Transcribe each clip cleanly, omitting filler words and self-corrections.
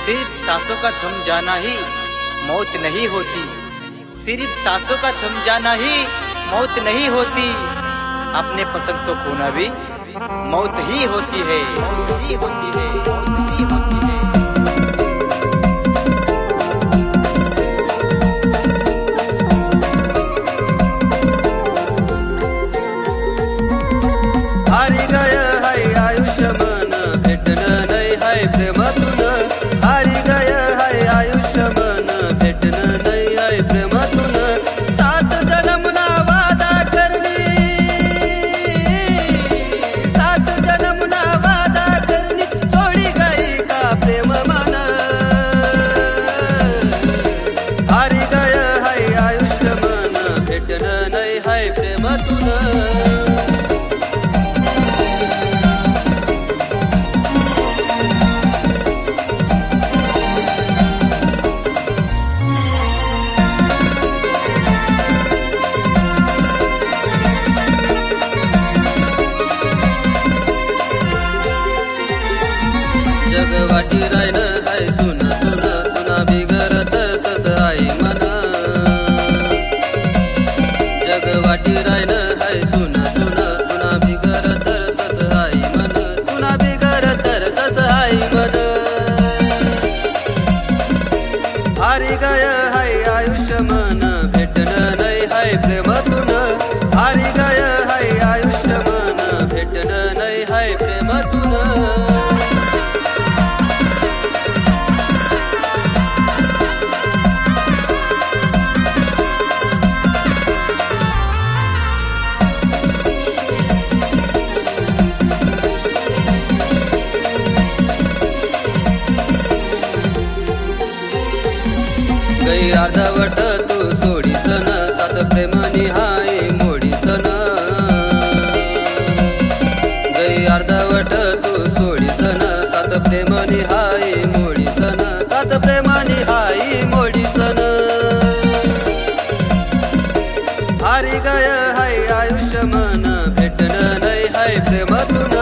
सिर्फ सांसों का थम जाना ही मौत नहीं होती, सिर्फ सांसों का थम जाना ही मौत नहीं होती, अपने पसंद को खोना भी मौत ही होती है, मौत ही होती है, मौत ही होती है। हारी गय हाय आयुष्य मन भेटणं नाही हाय प्रेमातून, हारी गय हाय आयुष्य मन भेटणं नाही हाय प्रेमातून, सात जन्मना वादा करणी, सात जन्मना वादा करणी, सोडी गई का प्रेम मन, हारी गय हाय आयुष्य मन भेटणं नाही हाय प्रेमातून। जगवाटी राहिलं हाय सुन सुन, तुना बिगर तरसत आई मन, जगवाटी राहिलं हाय सुन सुन, तुना बिगर तरसत आई मन, तुना बिगर तरसत आई मन, हारी गय हाय आयुष्य मन भेटणं नाही हाय प्रेमातून, हारी गय हाय आयुष्य मन भेटणं नाही हाय प्रेमातून। गई अर्धवट तू सोडीसन, सात प्रेमनी हाय मोडीसन, गई अर्धवट तू सोडीसन, सात प्रेमनी हाय मोडीसन, सात प्रेमनी हाय मोडीसन, हारी गय हाय आयुष्य मन भेटणं नाही हाय प्रेमातून,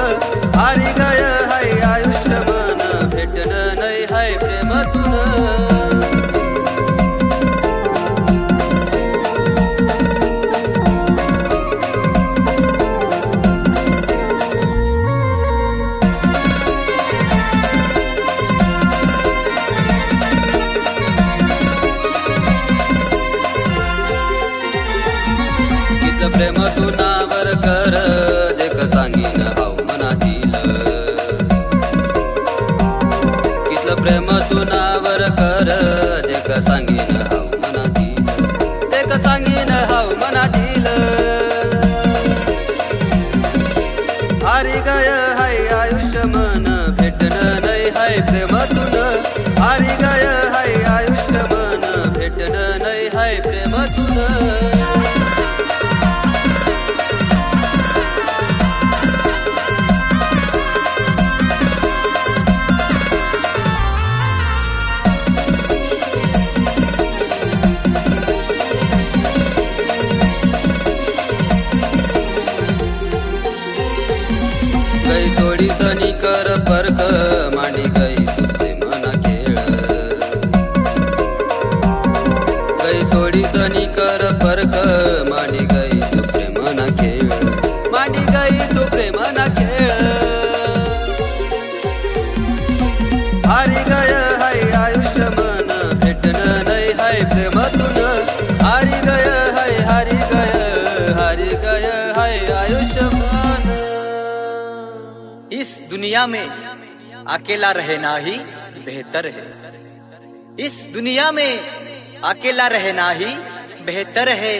हारी गय हाय आयुष्य मन भेटणं नाही हाय प्रेमातून। प्रेम तू नावर कर देख सांगीन हाव मनातील, कितलं प्रेम तू नावर कर देख सांगीन हाव मनातील, देख सांगीन हाव मनातील, हारी गय हाय आयुष्य मन भेटणं नाही हाय प्रेमातून, हारी गय हाय आयुष्य मन भेटणं नाही हाय प्रेमातून। गई सोडी सनी कर परक मांडी गई तुझे मना खेळ, गई सोडी सनी कर परक मांडी गई तुझे मना खेळ, मांडी गई तुझे मना खेळ, हारी गय हाय आयुष्य मन भेटणं नाही हाय प्रेमातून, हारी गय हाय, हारी गय, हारी गय हाय आयुष्य मन। इस दुनिया में अकेला रहना ही बेहतर है, इस दुनिया में अकेला रहना ही बेहतर है,